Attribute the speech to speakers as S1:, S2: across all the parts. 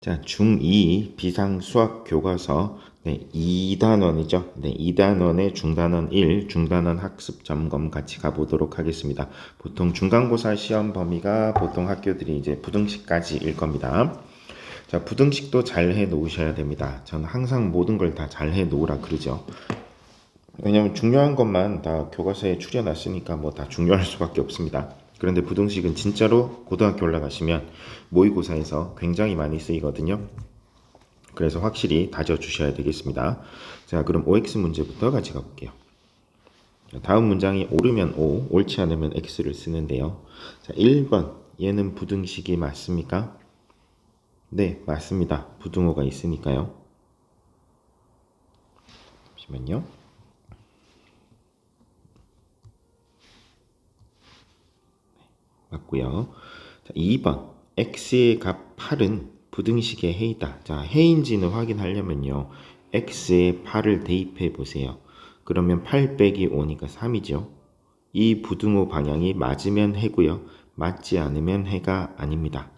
S1: 자, 중2 비상수학 교과서 2단원이죠. 2단원의 중단원 1, 중단원 학습 점검 같이 가보도록 하겠습니다. 보통 중간고사 시험 범위가 보통 학교들이 이제 부등식까지일 겁니다. 자, 부등식도 잘 해 놓으셔야 됩니다. 저는 항상 모든 걸 다 잘 해 놓으라 그러죠. 왜냐면 중요한 것만 다 교과서에 추려놨으니까 뭐 다 중요할 수밖에 없습니다. 그런데 부등식은 진짜로 고등학교 올라가시면 모의고사에서 굉장히 많이 쓰이거든요. 그래서 확실히 다져주셔야 되겠습니다. 자, 그럼 OX 문제부터 같이 가볼게요. 다음 문장이 옳으면 O, 옳지 않으면 X를 쓰는데요. 자, 1번, 얘는 부등식이 맞습니까? 네, 맞습니다. 부등호가 있으니까요. 잠시만요. 맞고요. 자, 2번, X의 값 8은 부등식의 해이다. 자, 해인지는 확인하려면요. X에 8을 대입해 보세요. 그러면 8 빼기 5니까 3이죠. 이 부등호 방향이 맞으면 해고요. 맞지 않으면 해가 아닙니다.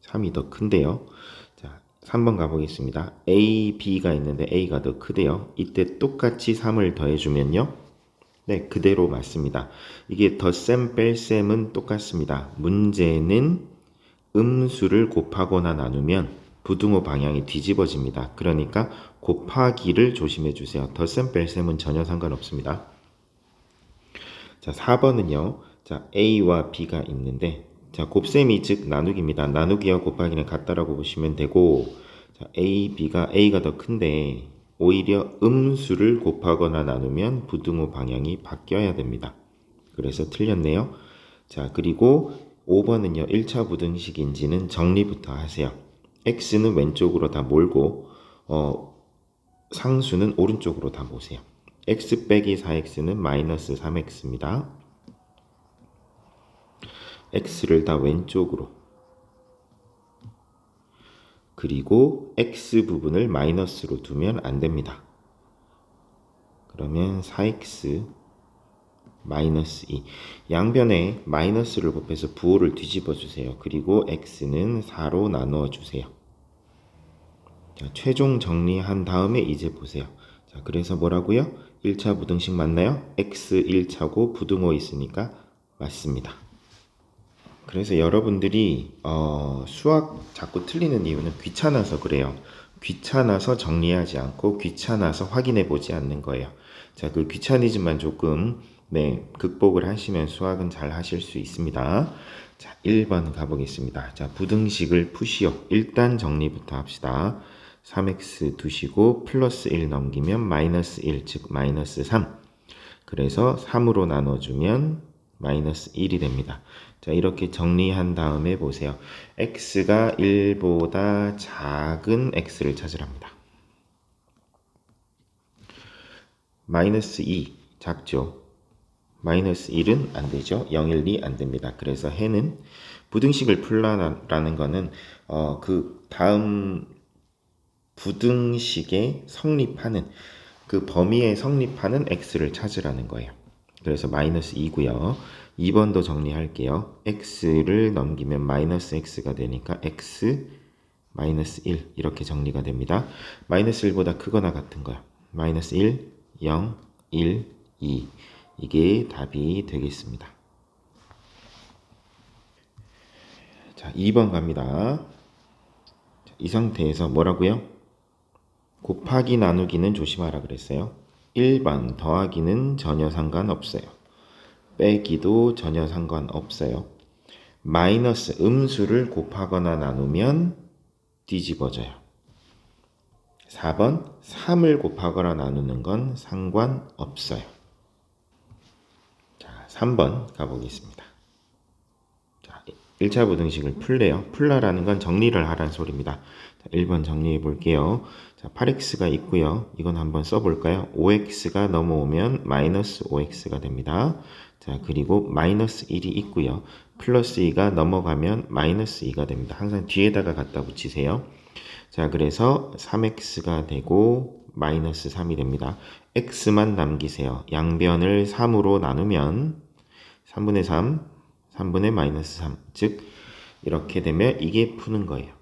S1: 3이 더 큰데요. 자, 3번 가보겠습니다. A, B가 있는데 A가 더 크대요. 이때 똑같이 3을 더해주면요. 네, 그대로 맞습니다. 이게 덧셈 뺄셈은 똑같습니다. 문제는 음수를 곱하거나 나누면 부등호 방향이 뒤집어집니다. 그러니까 곱하기를 조심해 주세요. 덧셈 뺄셈은 전혀 상관없습니다. 자, 4번은요. 자, A와 B가 있는데 자, 곱셈이 즉 나누기입니다. 나누기와 곱하기는 같다라고 보시면 되고 자, A, B가 A가 더 큰데 오히려 음수를 곱하거나 나누면 부등호 방향이 바뀌어야 됩니다. 그래서 틀렸네요. 자, 그리고 5번은요. 1차 부등식인지는 정리부터 하세요. X는 왼쪽으로 다 몰고 상수는 오른쪽으로 다 모세요. X 빼기 4X는 마이너스 3X입니다. X를 다 왼쪽으로 그리고 X 부분을 마이너스로 두면 안 됩니다. 그러면 4X 마이너스 2 양변에 마이너스를 곱해서 부호를 뒤집어 주세요. 그리고 X는 4로 나누어 주세요. 자, 최종 정리한 다음에 이제 보세요. 자, 그래서 뭐라고요? 1차 부등식 맞나요? X 1차고 부등호 있으니까 맞습니다. 그래서 여러분들이 수학 자꾸 틀리는 이유는 귀찮아서 그래요. 귀찮아서 정리하지 않고 귀찮아서 확인해 보지 않는 거예요. 자, 그 귀차니즘만 조금 극복을 하시면 수학은 잘 하실 수 있습니다. 자, 1번 가보겠습니다. 자, 부등식을 푸시오. 일단 정리부터 합시다. 3x 두시고 플러스 1 넘기면 마이너스 1, 즉 마이너스 3. 그래서 3으로 나눠주면 마이너스 1이 됩니다. 자, 이렇게 정리한 다음에 보세요. x가 1보다 작은 x를 찾으랍니다. 마이너스 2 작죠. 마이너스 1은 안 되죠. 0, 1, 2 안 됩니다. 그래서 해는 부등식을 풀라는 거는 그 다음 부등식에 성립하는 그 범위에 성립하는 x를 찾으라는 거예요. 그래서 마이너스 2고요. 2번도 정리할게요. x를 넘기면 마이너스 x가 되니까 x 마이너스 1 이렇게 정리가 됩니다. 마이너스 1보다 크거나 같은 거요. 마이너스 1, 0, 1, 2 이게 답이 되겠습니다. 자, 2번 갑니다. 이 상태에서 뭐라고요? 곱하기 나누기는 조심하라 그랬어요. 1번 더하기는 전혀 상관없어요. 빼기도 전혀 상관없어요. 마이너스 음수를 곱하거나 나누면 뒤집어져요. 4번 3을 곱하거나 나누는 건 상관없어요. 자, 3번 가보겠습니다. 자, 1차 부등식을 풀래요. 풀라라는 건 정리를 하라는 소리입니다. 자, 1번 정리해 볼게요. 자, 8x가 있고요. 이건 한번 써볼까요? 5x가 넘어오면 마이너스 5x가 됩니다. 자, 그리고 마이너스 1이 있고요. 플러스 2가 넘어가면 마이너스 2가 됩니다. 항상 뒤에다가 갖다 붙이세요. 자, 그래서 3x가 되고 마이너스 3이 됩니다. x만 남기세요. 양변을 3으로 나누면 3분의 3, 3분의 마이너스 3. 즉 이렇게 되면 이게 푸는 거예요.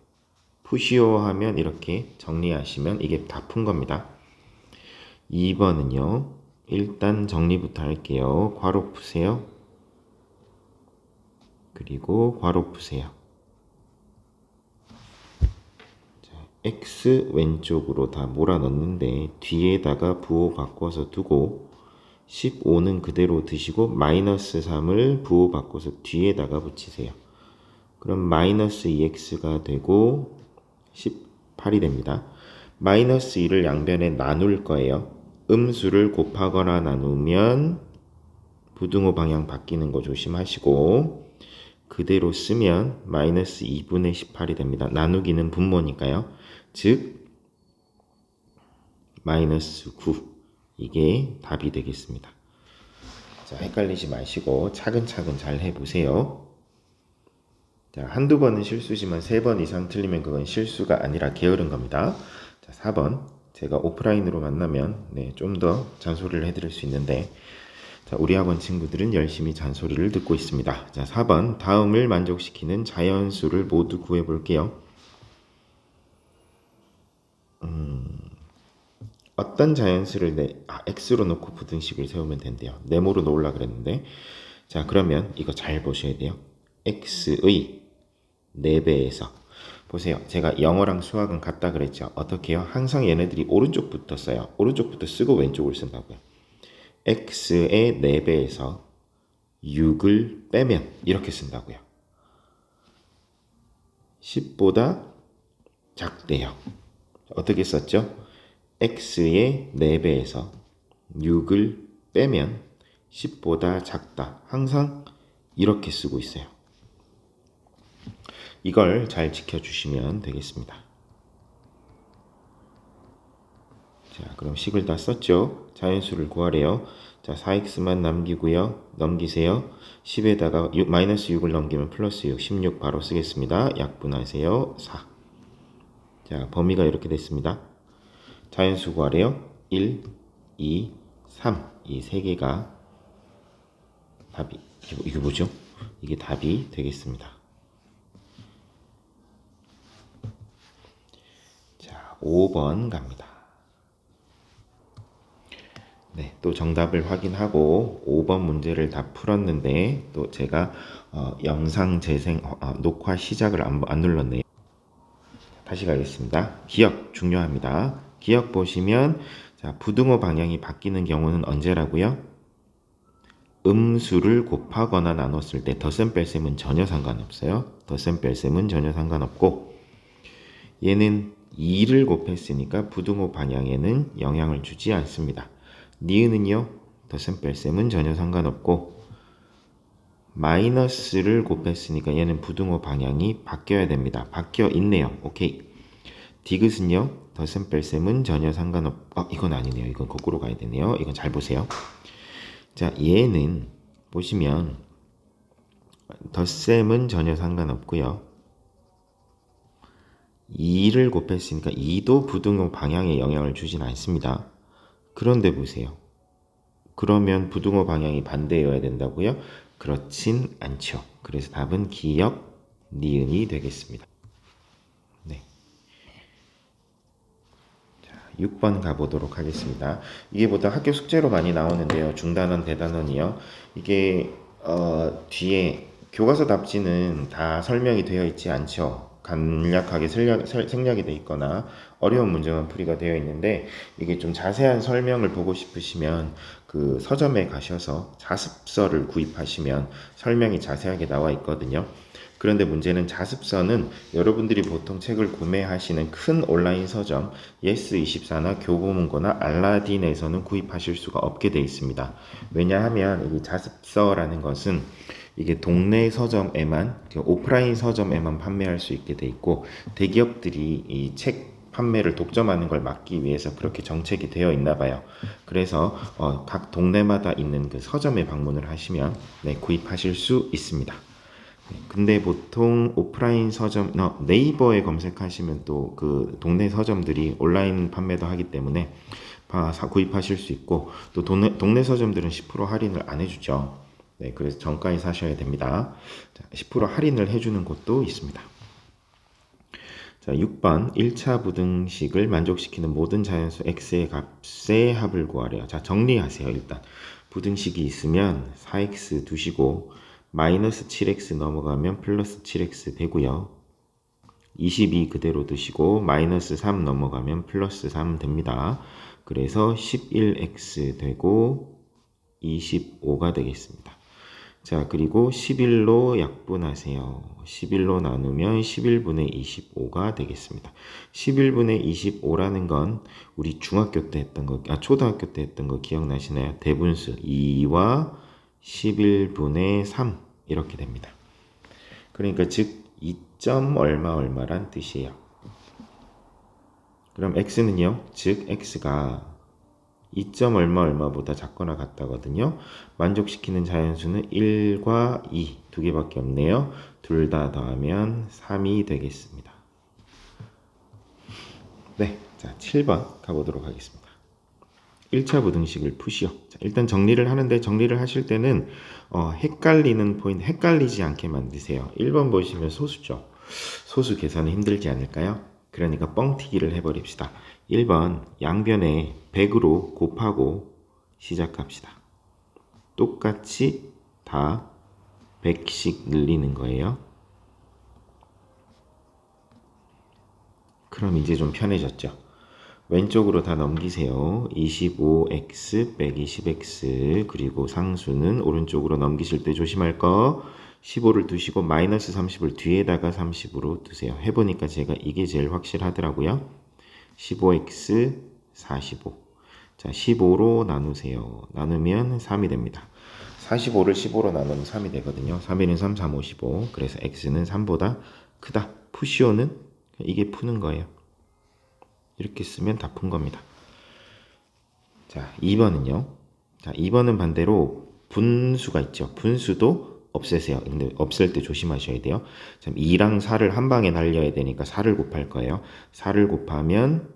S1: 푸시오 하면 이렇게 정리하시면 이게 다 푼 겁니다. 2번은요. 일단 정리부터 할게요. 괄호 푸세요. 그리고 괄호 푸세요. 자, x 왼쪽으로 다 몰아넣는데 뒤에다가 부호 바꿔서 두고 15는 그대로 드시고 마이너스 3을 부호 바꿔서 뒤에다가 붙이세요. 그럼 마이너스 2x가 되고 18이 됩니다. 마이너스 2를 양변에 나눌 거예요. 음수를 곱하거나 나누면 부등호 방향 바뀌는 거 조심하시고 그대로 쓰면 마이너스 2분의 18이 됩니다. 나누기는 분모니까요. 즉 마이너스 9 이게 답이 되겠습니다. 자, 헷갈리지 마시고 차근차근 잘 해보세요. 자, 한두 번은 실수지만 3번 이상 틀리면 그건 실수가 아니라 게으른 겁니다. 자, 4번 제가 오프라인으로 만나면 좀 더 잔소리를 해드릴 수 있는데 자, 우리 학원 친구들은 열심히 잔소리를 듣고 있습니다. 자, 4번 다음을 만족시키는 자연수를 모두 구해 볼게요. 어떤 자연수를 x로 놓고 부등식을 세우면 된대요. 네모로 놓으려고 그랬는데 자, 그러면 이거 잘 보셔야 돼요. x의 4배에서 보세요. 제가 영어랑 수학은 같다 그랬죠. 어떻게 해요? 항상 얘네들이 오른쪽부터 써요. 오른쪽부터 쓰고 왼쪽을 쓴다고요. x의 4배에서 6을 빼면 이렇게 쓴다고요. 10보다 작대요. 어떻게 썼죠? x의 4배에서 6을 빼면 10보다 작다. 항상 이렇게 쓰고 있어요. 이걸 잘 지켜주시면 되겠습니다. 자, 그럼 식을 다 썼죠? 자연수를 구하래요. 자, 4x만 남기고요. 넘기세요. 10에다가 마이너스 6을 넘기면 플러스 6, 16 바로 쓰겠습니다. 약분하세요. 4. 자, 범위가 이렇게 됐습니다. 자연수 구하래요. 1, 2, 3. 이 세 개가 답이, 이게 뭐죠? 이게 답이 되겠습니다. 자, 5번 갑니다. 네, 또 정답을 확인하고 5번 문제를 다 풀었는데 또 제가 영상 재생 녹화 시작을 안 눌렀네요. 다시 가겠습니다. 기억 중요합니다. 기억 보시면 자, 부등호 방향이 바뀌는 경우는 언제라고요? 음수를 곱하거나 나눴을 때 덧셈 뺄셈은 전혀 상관없어요. 덧셈 뺄셈은 전혀 상관없고 얘는 2를 곱했으니까 부등호 방향에는 영향을 주지 않습니다. 니은은요, 덧셈 뺄셈은 전혀 상관없고 마이너스를 곱했으니까 얘는 부등호 방향이 바뀌어야 됩니다. 바뀌어 있네요. 오케이. 디귿은요, 덧셈 뺄셈은 전혀 이건 아니네요. 이건 거꾸로 가야 되네요. 이건 잘 보세요. 자, 얘는 보시면 덧셈은 전혀 상관없고요. 2를 곱했으니까 2도 부등호 방향에 영향을 주진 않습니다. 그런데 보세요. 그러면 부등호 방향이 반대여야 된다고요? 그렇진 않죠. 그래서 답은 기역, 니은이 되겠습니다. 네. 자, 6번 가보도록 하겠습니다. 이게 보다 학교 숙제로 많이 나오는데요. 중단원, 대단원이요. 이게 뒤에 교과서 답지는 다 설명이 되어 있지 않죠. 간략하게 생략이 되어 있거나 어려운 문제만 풀이가 되어 있는데 이게 좀 자세한 설명을 보고 싶으시면 그 서점에 가셔서 자습서를 구입하시면 설명이 자세하게 나와 있거든요. 그런데 문제는 자습서는 여러분들이 보통 책을 구매하시는 큰 온라인 서점 예스24나 교보문고나 알라딘에서는 구입하실 수가 없게 되어 있습니다. 왜냐하면 이 자습서라는 것은 이게 동네 서점에만 오프라인 서점에만 판매할 수 있게 돼 있고 대기업들이 이 책 판매를 독점하는 걸 막기 위해서 그렇게 정책이 되어 있나 봐요. 그래서 각 동네마다 있는 그 서점에 방문을 하시면 구입하실 수 있습니다. 근데 보통 오프라인 서점 네이버에 검색하시면 또 그 동네 서점들이 온라인 판매도 하기 때문에 구입하실 수 있고 또 동네 서점들은 10% 할인을 안 해주죠. 네, 그래서 정가에 사셔야 됩니다. 자, 10% 할인을 해주는 곳도 있습니다. 자, 6번 1차 부등식을 만족시키는 모든 자연수 x의 값의 합을 구하래요. 자, 정리하세요. 일단 부등식이 있으면 4x 두시고 마이너스 7x 넘어가면 플러스 7x 되고요. 22 그대로 두시고 마이너스 3 넘어가면 플러스 3 됩니다. 그래서 11x 되고 25가 되겠습니다. 자, 그리고 11로 약분하세요. 11로 나누면 11분의 25가 되겠습니다. 11분의 25라는 건 우리 중학교 때 했던 거, 초등학교 때 했던 거 기억나시나요? 대분수 2와 11분의 3 이렇게 됩니다. 그러니까 즉 2점 얼마 얼마란 뜻이에요. 그럼 x는요, 즉 x가 2점 얼마 얼마보다 작거나 같다거든요. 만족시키는 자연수는 1과 2 두 개밖에 없네요. 둘 다 더하면 3이 되겠습니다. 네, 자 7번 가보도록 하겠습니다. 1차 부등식을 푸시오. 자, 일단 정리를 하는데 정리를 하실 때는 헷갈리는 포인트, 헷갈리지 않게 만드세요. 1번 보시면 소수죠. 소수 계산은 힘들지 않을까요? 그러니까 뻥튀기를 해버립시다. 1번 양변에 100으로 곱하고 시작합시다. 똑같이 다 100씩 늘리는 거예요. 그럼 이제 좀 편해졌죠. 왼쪽으로 다 넘기세요. 25x 빼기 10x 그리고 상수는 오른쪽으로 넘기실 때 조심할 거 15를 두시고 마이너스 30을 뒤에다가 30으로 두세요. 해보니까 제가 이게 제일 확실하더라고요. 15x 45. 자, 15로 나누세요. 나누면 3이 됩니다. 45를 15로 나누면 3이 되거든요. 3에는 3, 3, 5, 15. 그래서 x는 3보다 크다. 푸시오는 이게 푸는 거예요. 이렇게 쓰면 다 푼 겁니다. 자, 2번은요. 자, 2번은 반대로 분수가 있죠. 분수도 없애세요. 근데 없앨 때 조심하셔야 돼요. 자, 2랑 4를 한 방에 날려야 되니까 4를 곱할 거예요. 4를 곱하면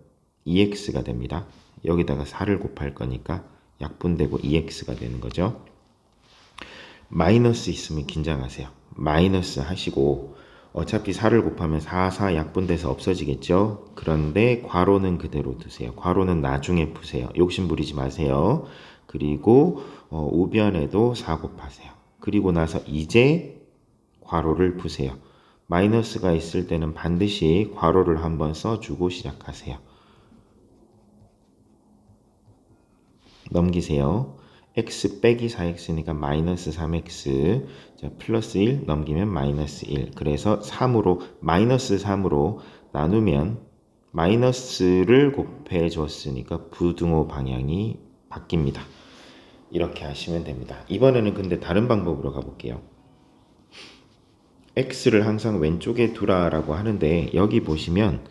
S1: 2x가 됩니다. 여기다가 4를 곱할 거니까 약분되고 2x가 되는 거죠. 마이너스 있으면 긴장하세요. 마이너스 하시고 어차피 4를 곱하면 4, 4 약분돼서 없어지겠죠. 그런데 괄호는 그대로 두세요. 괄호는 나중에 푸세요. 욕심 부리지 마세요. 그리고 우변에도 4 곱하세요. 그리고 나서 이제 괄호를 푸세요. 마이너스가 있을 때는 반드시 괄호를 한번 써주고 시작하세요. 넘기세요. x 빼기 4x니까 마이너스 3x. 자, 플러스 1 넘기면 마이너스 1. 그래서 3으로 마이너스 3으로 나누면 마이너스를 곱해 줬으니까 부등호 방향이 바뀝니다. 이렇게 하시면 됩니다. 이번에는 근데 다른 방법으로 가볼게요. x를 항상 왼쪽에 두라라고 하는데 여기 보시면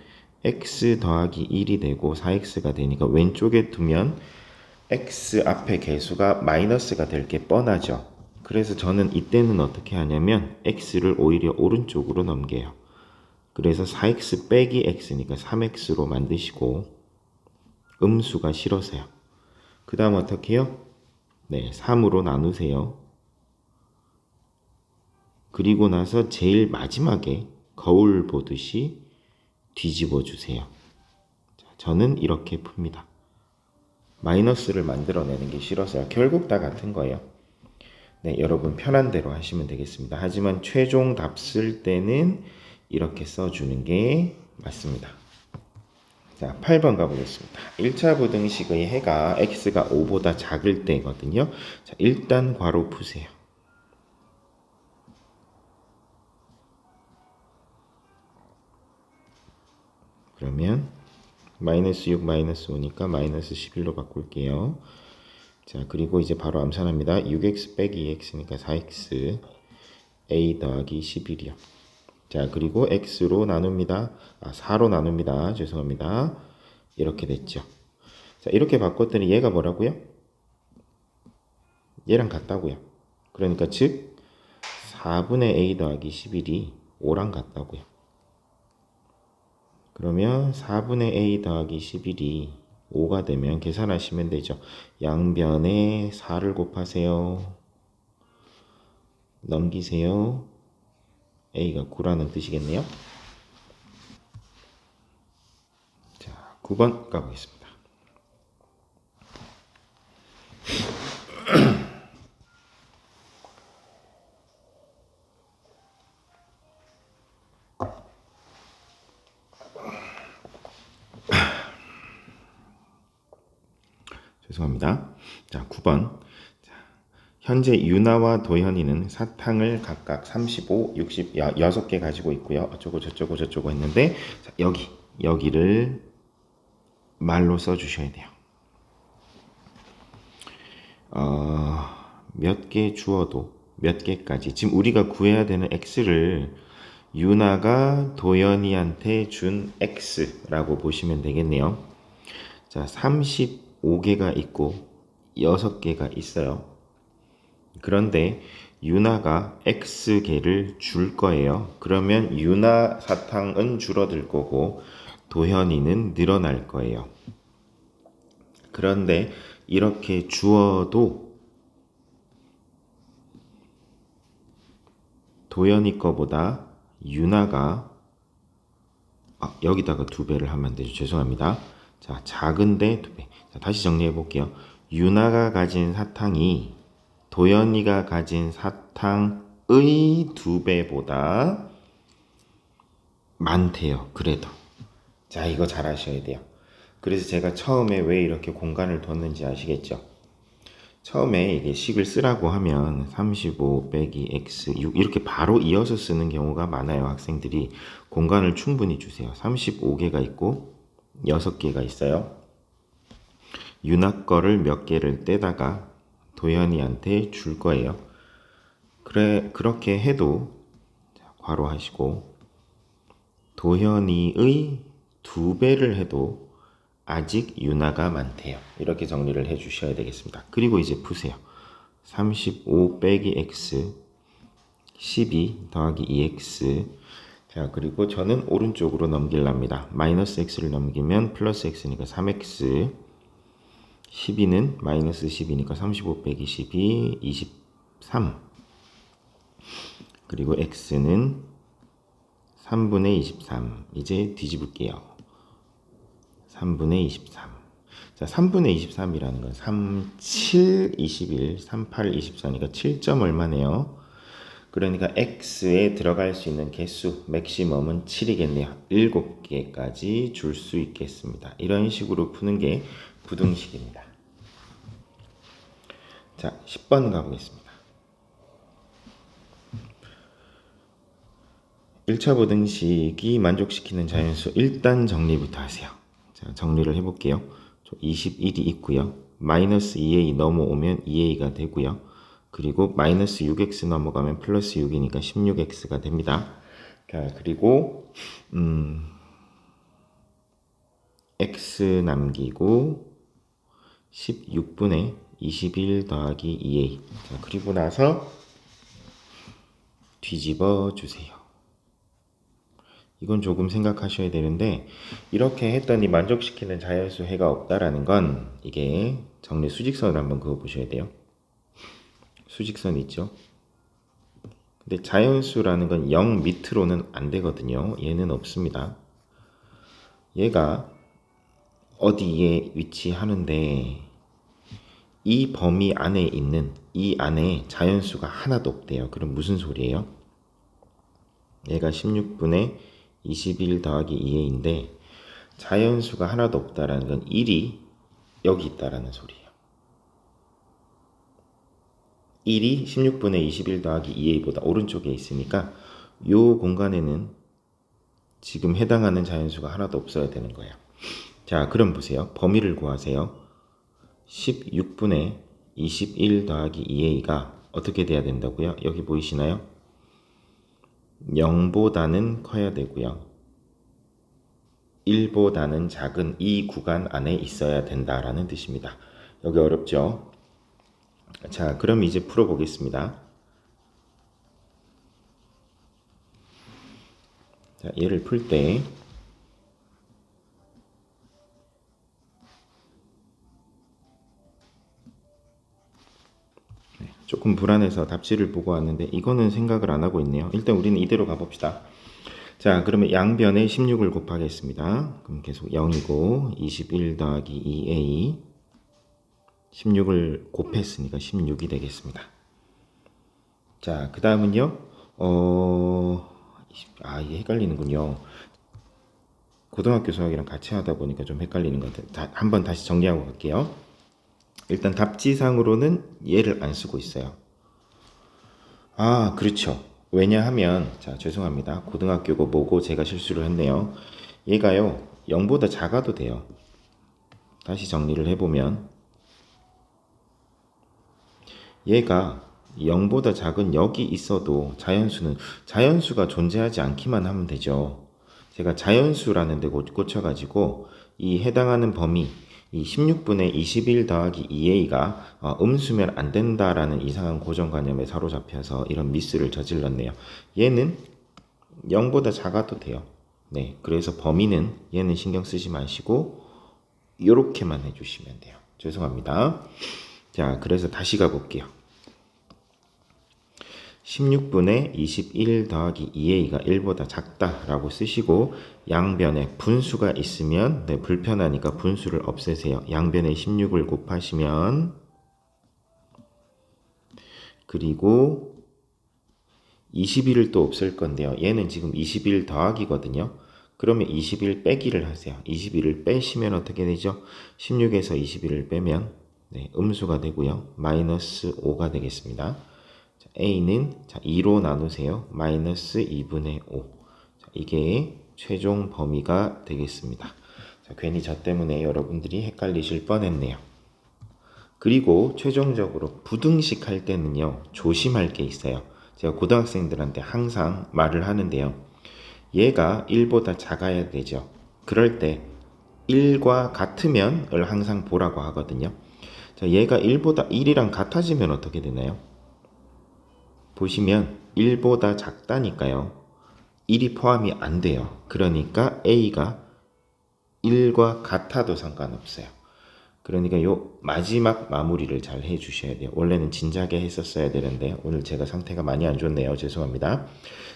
S1: x 더하기 1이 되고 4x가 되니까 왼쪽에 두면 x 앞에 개수가 마이너스가 될 게 뻔하죠. 그래서 저는 이때는 어떻게 하냐면 x를 오히려 오른쪽으로 넘겨요. 그래서 4x 빼기 x니까 3x로 만드시고 음수가 싫어서요. 그 다음 어떻게 해요? 네, 3으로 나누세요. 그리고 나서 제일 마지막에 거울 보듯이 뒤집어 주세요. 저는 이렇게 풉니다. 마이너스를 만들어내는 게 싫어서요. 결국 다 같은 거예요. 네, 여러분 편한 대로 하시면 되겠습니다. 하지만 최종 답 쓸 때는 이렇게 써주는 게 맞습니다. 자, 8번 가보겠습니다. 1차 부등식의 해가 x가 5보다 작을 때거든요. 자, 일단 괄호 푸세요. 그러면 마이너스 6 마이너스 5니까 마이너스 11로 바꿀게요. 자, 그리고 이제 바로 암산합니다. 6x 빼기 2x니까 4x a 더하기 11이요. 자, 그리고 x로 나눕니다. 4로 나눕니다. 죄송합니다. 이렇게 됐죠. 자, 이렇게 바꿨더니 얘가 뭐라고요? 얘랑 같다고요. 그러니까 즉 4분의 a 더하기 11이 5랑 같다고요. 그러면 4분의 a 더하기 11이 5가 되면 계산하시면 되죠. 양변에 4를 곱하세요. 넘기세요. a가 9라는 뜻이겠네요. 9번 가보겠습니다. 죄송합니다. 자, 9번. 자, 현재 유나와 도현이는 사탕을 각각 35, 60, 6개 가지고 있고요. 어쩌고 저쩌고 저쩌고 했는데, 자, 여기를 말로 써주셔야 돼요. 몇 개 주어도 몇 개까지. 지금 우리가 구해야 되는 x를 유나가 도연이한테 준 x라고 보시면 되겠네요. 자, 35개가 있고 6개가 있어요. 그런데 유나가 x개를 줄 거예요. 그러면 유나 사탕은 줄어들 거고 도현이는 늘어날 거예요. 그런데 이렇게 주어도 도현이 거보다 유나가 여기다가 2배를 하면 안 되죠. 죄송합니다. 자, 작은데 2배. 자, 다시 정리해 볼게요. 유나가 가진 사탕이 도현이가 가진 사탕의 2배보다 많대요. 그래도. 자, 이거 잘 아셔야 돼요. 그래서 제가 처음에 왜 이렇게 공간을 뒀는지 아시겠죠? 처음에 이게 식을 쓰라고 하면 35 빼기 x 6 이렇게 바로 이어서 쓰는 경우가 많아요. 학생들이 공간을 충분히 주세요. 35개가 있고 6개가 있어요. 유나 거를 몇 개를 떼다가 도현이한테 줄 거예요. 그렇게 해도 괄호 하시고 도현이의 2배를 해도 아직 유나가 많대요. 이렇게 정리를 해 주셔야 되겠습니다. 그리고 이제 푸세요. 35 빼기 x 12 더하기 2x. 자, 그리고 저는 오른쪽으로 넘길랍니다. 마이너스 x를 넘기면 플러스 x니까 3x. 12는 마이너스 10이니까 35 빼기 12 23. 그리고 x는 3분의 23. 이제 뒤집을게요. 3분의 23. 자, 3분의 23이라는 건 3, 7, 21, 3, 8, 24니까 7점 얼마네요. 그러니까 x에 들어갈 수 있는 개수 맥시멈은 7이겠네요. 7개까지 줄 수 있겠습니다. 이런 식으로 푸는 게 부등식입니다. 자, 10번 가보겠습니다. 1차 부등식이 만족시키는 자연수 일단 정리부터 하세요. 자, 정리를 해볼게요. 21이 있고요. 마이너스 2a 넘어오면 2a가 되고요. 그리고 마이너스 6x 넘어가면 플러스 6이니까 16x가 됩니다. 자, 그리고 x 남기고 16분의 21 더하기 2a. 자, 그리고 나서 뒤집어 주세요. 이건 조금 생각하셔야 되는데 이렇게 했더니 만족시키는 자연수 해가 없다라는 건 이게 정리 수직선을 한번 그어 보셔야 돼요. 수직선 있죠? 근데 자연수라는 건 0 밑으로는 안 되거든요. 얘는 없습니다. 얘가 어디에 위치하는데 이 범위 안에 있는 이 안에 자연수가 하나도 없대요. 그럼 무슨 소리예요? 얘가 16분의 21 더하기 2a인데 자연수가 하나도 없다라는 건 1이 여기 있다라는 소리예요. 1이 16분의 21 더하기 2a보다 오른쪽에 있으니까 이 공간에는 지금 해당하는 자연수가 하나도 없어야 되는 거예요. 자, 그럼 보세요. 범위를 구하세요. 16분의 21 더하기 2a가 어떻게 돼야 된다고요? 여기 보이시나요? 0보다는 커야 되고요. 1보다는 작은 이 구간 안에 있어야 된다라는 뜻입니다. 여기 어렵죠? 자, 그럼 이제 풀어보겠습니다. 자, 얘를 풀 때 조금 불안해서 답지를 보고 왔는데 이거는 생각을 안 하고 있네요. 일단 우리는 이대로 가봅시다. 자, 그러면 양변에 16을 곱하겠습니다. 그럼 계속 0이고 21 더하기 2a 16을 곱했으니까 16이 되겠습니다. 자, 그 다음은요. 이게 헷갈리는군요. 고등학교 수학이랑 같이 하다 보니까 좀 헷갈리는 것 같아요. 한번 다시 정리하고 갈게요. 일단 답지상으로는 얘를 안 쓰고 있어요. 그렇죠. 왜냐하면, 자, 죄송합니다. 고등학교고 뭐고 제가 실수를 했네요. 얘가요, 0보다 작아도 돼요. 다시 정리를 해보면, 얘가 0보다 작은 여기 있어도 자연수가 존재하지 않기만 하면 되죠. 제가 자연수라는 데 꽂혀가지고 이 해당하는 범위 이 16분의 21 더하기 2a가 음수면 안 된다라는 이상한 고정관념에 사로잡혀서 이런 미스를 저질렀네요. 얘는 0보다 작아도 돼요. 네, 그래서 범위는 얘는 신경 쓰지 마시고 이렇게만 해주시면 돼요. 죄송합니다. 자, 그래서 다시 가볼게요. 16분의 21 더하기 2a가 1보다 작다라고 쓰시고 양변에 분수가 있으면 불편하니까 분수를 없애세요. 양변에 16을 곱하시면 그리고 21을 또 없앨 건데요. 얘는 지금 21 더하기거든요. 그러면 21 빼기를 하세요. 21을 빼시면 어떻게 되죠? 16에서 21을 빼면 음수가 되고요. 마이너스 5가 되겠습니다. a는 2로 나누세요. 마이너스 2분의 5. 이게 최종 범위가 되겠습니다. 괜히 저 때문에 여러분들이 헷갈리실 뻔했네요. 그리고 최종적으로 부등식 할 때는요. 조심할 게 있어요. 제가 고등학생들한테 항상 말을 하는데요. 얘가 1보다 작아야 되죠. 그럴 때 1과 같으면 을 항상 보라고 하거든요. 자, 얘가 1이랑 같아지면 어떻게 되나요? 보시면 1보다 작다니까요. 1이 포함이 안 돼요. 그러니까 a가 1과 같아도 상관없어요. 그러니까 요 마지막 마무리를 잘 해주셔야 돼요. 원래는 진작에 했었어야 되는데 오늘 제가 상태가 많이 안 좋네요. 죄송합니다.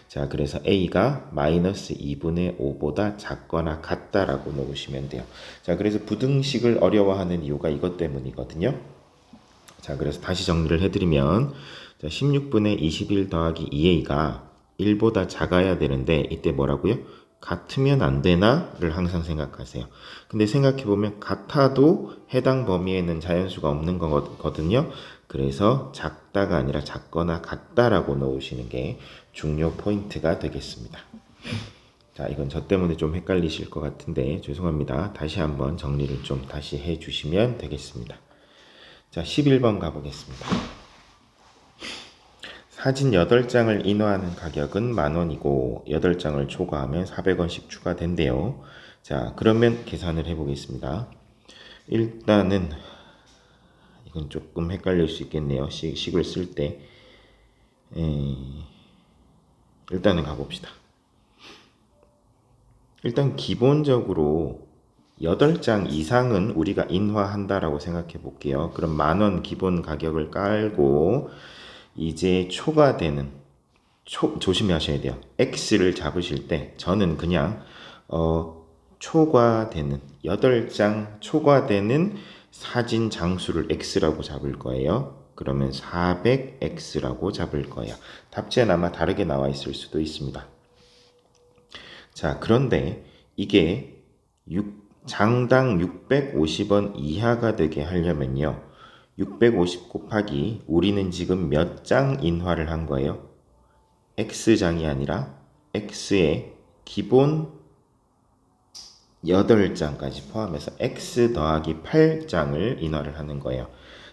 S1: 자, 그래서 a가 마이너스 2분의 5보다 작거나 같다라고 놓으시면 돼요. 자, 그래서 부등식을 어려워하는 이유가 이것 때문이거든요. 자, 그래서 다시 정리를 해드리면 자, 16분의 21 더하기 2a가 1보다 작아야 되는데 이때 뭐라고요? 같으면 안 되나를 항상 생각하세요. 근데 생각해보면 같아도 해당 범위에는 자연수가 없는 거거든요. 그래서 작다가 아니라 작거나 같다라고 넣으시는 게 중요 포인트가 되겠습니다. 자, 이건 저 때문에 좀 헷갈리실 것 같은데 죄송합니다. 다시 한번 정리를 좀 다시 해주시면 되겠습니다. 자, 11번 가보겠습니다. 사진 8장을 인화하는 가격은 10,000원이고 8장을 초과하면 400원씩 추가된대요. 자, 그러면 계산을 해보겠습니다. 일단은 이건 조금 헷갈릴 수 있겠네요. 식을 쓸 때. 일단은 가봅시다. 일단 기본적으로 8장 이상은 우리가 인화한다라고 생각해 볼게요. 그럼 10,000원 기본 가격을 깔고 이제 초과되는 조심하셔야 돼요. x를 잡으실 때 저는 그냥 초과되는 8장 초과되는 사진 장수를 x라고 잡을 거예요. 그러면 400x라고 잡을 거예요. 답지엔 아마 다르게 나와 있을 수도 있습니다. 자, 그런데 이게 장당 650원 이하가 되게 하려면요. 650 곱하기 우리는 지금 몇 장 인화를 한 거예요? x장이 아니라 x의 기본 8장까지 포함해서 x 더하기 8장을 인화를 하는 거예요.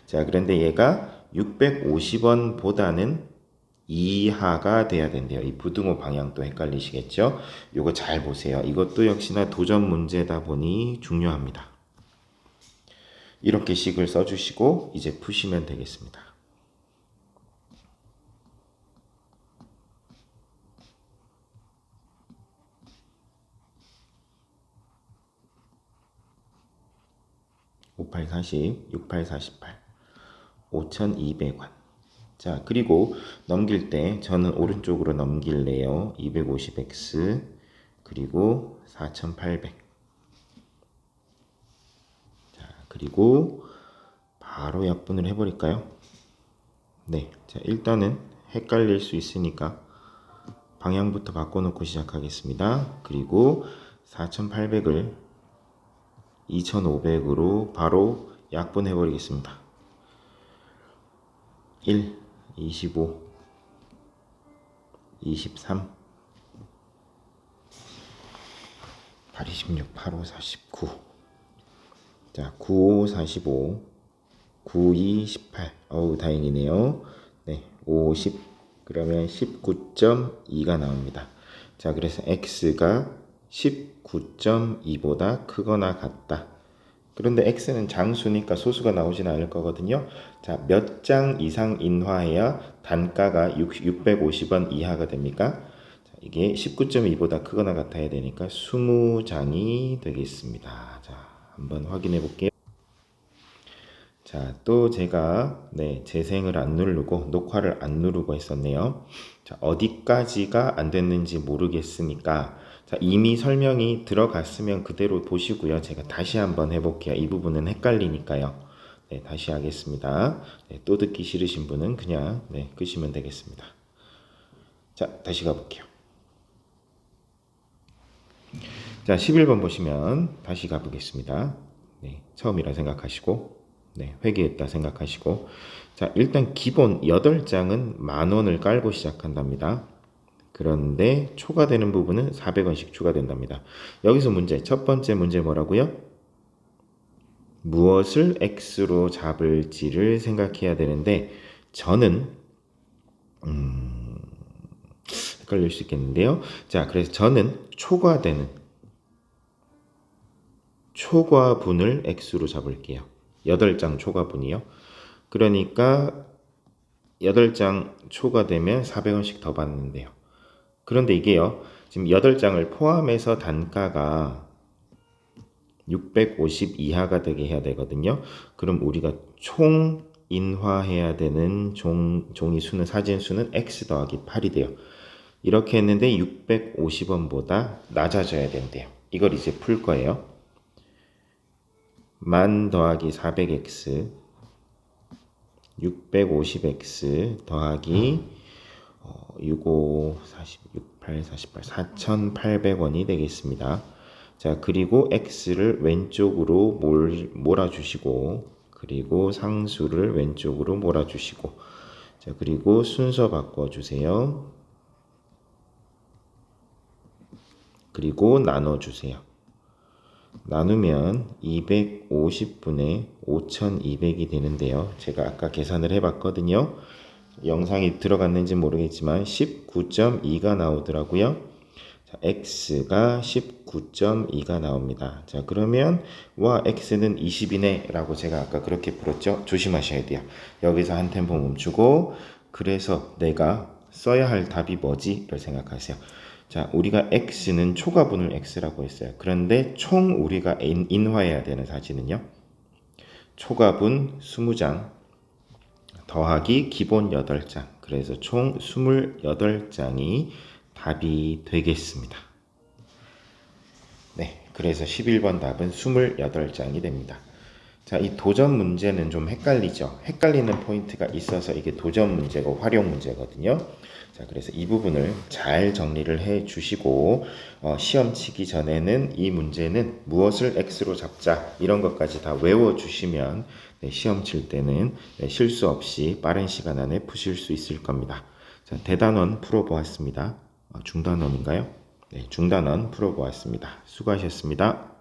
S1: 자, 그런데 얘가 650원보다는 이하가 돼야 된대요. 이 부등호 방향도 헷갈리시겠죠? 이거 잘 보세요. 이것도 역시나 도전 문제다 보니 중요합니다. 이렇게 식을 써주시고 이제 푸시면 되겠습니다. (58, 40, 68, 48) 5,200원. 자, 그리고 넘길 때 저는 오른쪽으로 넘길래요. 250x 그리고 4,800. 자, 그리고 바로 약분을 해버릴까요? 네, 자, 일단은 헷갈릴 수 있으니까 방향부터 바꿔놓고 시작하겠습니다. 그리고 4,800을 2,500으로 바로 약분해 버리겠습니다. 1, 25, 23, 8, 26, 8, 5, 49. 자, 9, 5, 45, 9, 2, 18. 어우, 다행이네요. 네, 50. 그러면 19.2가 나옵니다. 자, 그래서 x가 19.2보다 크거나 같다. 그런데 x는 장수니까 소수가 나오지는 않을 거거든요. 자, 몇 장 이상 인화해야 단가가 650원 이하가 됩니까? 자, 이게 19.2보다 크거나 같아야 되니까 20장이 되겠습니다. 자, 한번 확인해 볼게요. 자, 또 제가 재생을 안 누르고 녹화를 안 누르고 했었네요. 자, 어디까지가 안 됐는지 모르겠으니까 자, 이미 설명이 들어갔으면 그대로 보시고요. 제가 다시 한번 해볼게요. 이 부분은 헷갈리니까요. 네, 다시 하겠습니다. 네, 또 듣기 싫으신 분은 그냥 끄시면 되겠습니다. 자, 다시 가볼게요. 자, 11번 보시면 다시 가보겠습니다. 네, 처음이라 생각하시고 회계했다 생각하시고 자, 일단 기본 8장은 10,000원을 깔고 시작한답니다. 그런데 초과되는 부분은 400원씩 추가된답니다. 여기서 문제, 첫 번째 문제 뭐라고요? 무엇을 x로 잡을지를 생각해야 되는데 저는 헷갈릴 수 있겠는데요. 자, 그래서 저는 초과되는 초과분을 x로 잡을게요. 8장 초과분이요. 그러니까 8장 초과되면 400원씩 더 받는데요. 그런데 이게요. 지금 8장을 포함해서 단가가 650 이하가 되게 해야 되거든요. 그럼 우리가 총 인화해야 되는 종이 수는 사진 수는 x 더하기 8이 돼요. 이렇게 했는데 650원보다 낮아져야 된대요. 이걸 이제 풀 거예요. 만 더하기 400x 650x 더하기 65, 46, 8, 48, 4,800원이 되겠습니다. 자, 그리고 x를 왼쪽으로 몰아주시고 그리고 상수를 왼쪽으로 몰아주시고 자, 그리고 순서 바꿔주세요. 그리고 나눠주세요. 나누면 250분의 5,200이 되는데요. 제가 아까 계산을 해봤거든요. 영상이 들어갔는지 모르겠지만 19.2가 나오더라고요. 자, x가 19.2가 나옵니다. 자, 그러면 와 x는 20이네 라고 제가 아까 그렇게 풀었죠. 조심하셔야 돼요. 여기서 한 템포 멈추고 그래서 내가 써야 할 답이 뭐지? 를 생각하세요. 자, 우리가 x는 초과분을 x라고 했어요. 그런데 총 우리가 인화해야 되는 사진은요. 초과분 20장 더하기 기본 8장. 그래서 총 28장이 답이 되겠습니다. 네, 그래서 11번 답은 28장이 됩니다. 자, 이 도전 문제는 좀 헷갈리죠. 헷갈리는 포인트가 있어서 이게 도전 문제고 활용 문제거든요. 자, 그래서 이 부분을 잘 정리를 해 주시고 시험 치기 전에는 이 문제는 무엇을 x로 잡자 이런 것까지 다 외워 주시면 시험 칠 때는 실수 없이 빠른 시간 안에 푸실 수 있을 겁니다. 자, 대단원 풀어보았습니다. 중단원인가요? 네, 중단원 풀어보았습니다. 수고하셨습니다.